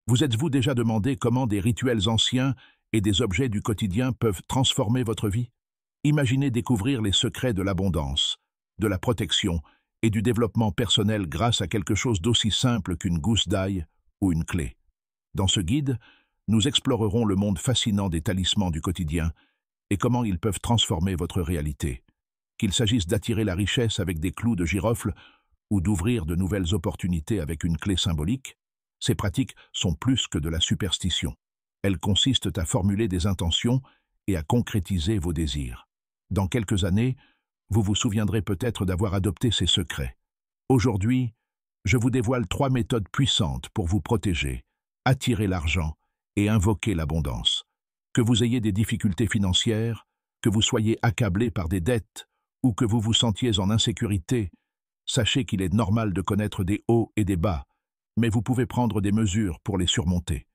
Vous êtes-vous déjà demandé comment des rituels anciens et des objets du quotidien peuvent transformer votre vie? Imaginez découvrir les secrets de l'abondance, de la protection et du développement personnel grâce à quelque chose d'aussi simple qu'une gousse d'ail ou une clé. Dans ce guide, nous explorerons le monde fascinant des talismans du quotidien et comment ils peuvent transformer votre réalité. Qu'il s'agisse d'attirer la richesse avec des clous de girofle ou d'ouvrir de nouvelles opportunités avec une clé symbolique, ces pratiques sont plus que de la superstition. Elles consistent à formuler des intentions et à concrétiser vos désirs. Dans quelques années, vous vous souviendrez peut-être d'avoir adopté ces secrets. Aujourd'hui, je vous dévoile 3 méthodes puissantes pour vous protéger, attirer l'argent et invoquer l'abondance. Que vous ayez des difficultés financières, que vous soyez accablé par des dettes ou que vous vous sentiez en insécurité, sachez qu'il est normal de connaître des hauts et des bas, mais vous pouvez prendre des mesures pour les surmonter.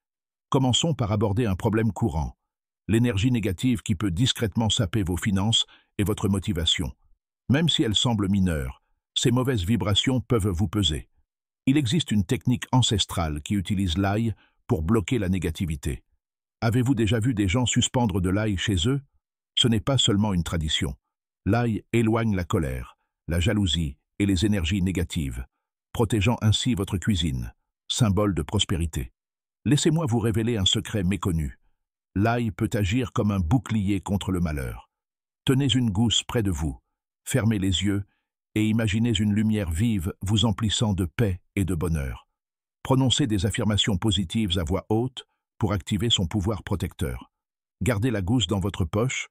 Commençons par aborder un problème courant, l'énergie négative qui peut discrètement saper vos finances et votre motivation. Même si elle semble mineure, ces mauvaises vibrations peuvent vous peser. Il existe une technique ancestrale qui utilise l'ail pour bloquer la négativité. Avez-vous déjà vu des gens suspendre de l'ail chez eux? Ce n'est pas seulement une tradition. L'ail éloigne la colère, la jalousie et les énergies négatives, protégeant ainsi votre cuisine, symbole de prospérité. Laissez-moi vous révéler un secret méconnu. L'ail peut agir comme un bouclier contre le malheur. Tenez une gousse près de vous, fermez les yeux et imaginez une lumière vive vous emplissant de paix et de bonheur. Prononcez des affirmations positives à voix haute pour activer son pouvoir protecteur. Gardez la gousse dans votre poche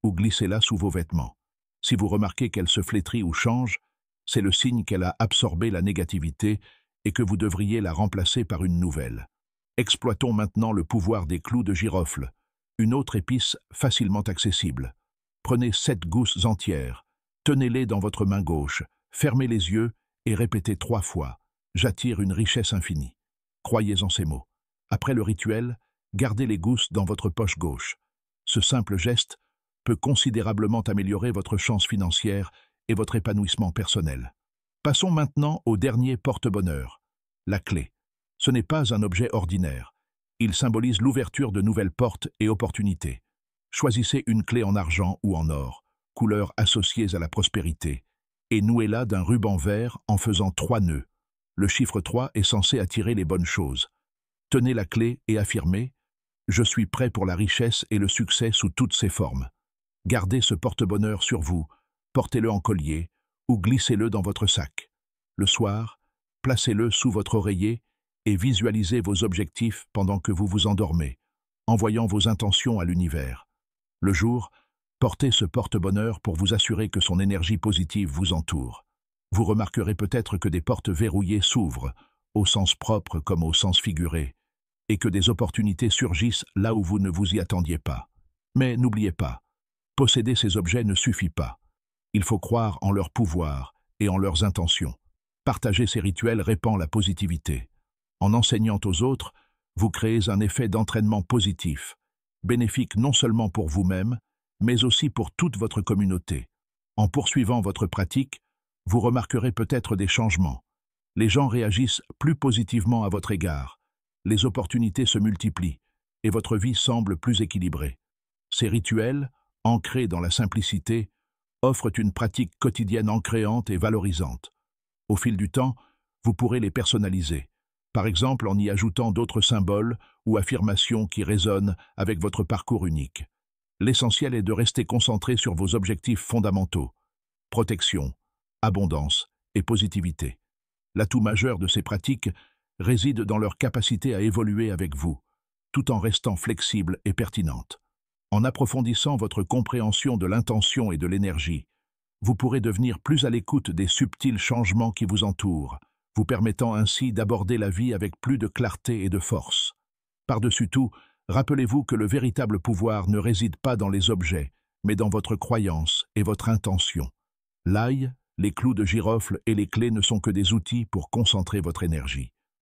ou glissez-la sous vos vêtements. Si vous remarquez qu'elle se flétrit ou change, c'est le signe qu'elle a absorbé la négativité et que vous devriez la remplacer par une nouvelle. Exploitons maintenant le pouvoir des clous de girofle, une autre épice facilement accessible. Prenez 7 gousses entières, tenez-les dans votre main gauche, fermez les yeux et répétez 3 fois « J'attire une richesse infinie ». Croyez en ces mots. Après le rituel, gardez les gousses dans votre poche gauche. Ce simple geste peut considérablement améliorer votre chance financière et votre épanouissement personnel. Passons maintenant au dernier porte-bonheur, la clé. Ce n'est pas un objet ordinaire. Il symbolise l'ouverture de nouvelles portes et opportunités. Choisissez une clé en argent ou en or, couleurs associées à la prospérité, et nouez-la d'un ruban vert en faisant 3 nœuds. Le chiffre 3 est censé attirer les bonnes choses. Tenez la clé et affirmez « Je suis prêt pour la richesse et le succès sous toutes ses formes ». Gardez ce porte-bonheur sur vous, portez-le en collier ou glissez-le dans votre sac. Le soir, placez-le sous votre oreiller et visualisez vos objectifs pendant que vous vous endormez, envoyant vos intentions à l'univers. Le jour, portez ce porte-bonheur pour vous assurer que son énergie positive vous entoure. Vous remarquerez peut-être que des portes verrouillées s'ouvrent, au sens propre comme au sens figuré, et que des opportunités surgissent là où vous ne vous y attendiez pas. Mais n'oubliez pas, posséder ces objets ne suffit pas. Il faut croire en leur pouvoir et en leurs intentions. Partager ces rituels répand la positivité. En enseignant aux autres, vous créez un effet d'entraînement positif, bénéfique non seulement pour vous-même, mais aussi pour toute votre communauté. En poursuivant votre pratique, vous remarquerez peut-être des changements. Les gens réagissent plus positivement à votre égard, les opportunités se multiplient et votre vie semble plus équilibrée. Ces rituels, ancrés dans la simplicité, offrent une pratique quotidienne ancréante et valorisante. Au fil du temps, vous pourrez les personnaliser, par exemple en y ajoutant d'autres symboles ou affirmations qui résonnent avec votre parcours unique. L'essentiel est de rester concentré sur vos objectifs fondamentaux, protection, abondance et positivité. L'atout majeur de ces pratiques réside dans leur capacité à évoluer avec vous, tout en restant flexible et pertinente. En approfondissant votre compréhension de l'intention et de l'énergie, vous pourrez devenir plus à l'écoute des subtils changements qui vous entourent, vous permettant ainsi d'aborder la vie avec plus de clarté et de force. Par-dessus tout, rappelez-vous que le véritable pouvoir ne réside pas dans les objets, mais dans votre croyance et votre intention. L'ail, les clous de girofle et les clés ne sont que des outils pour concentrer votre énergie.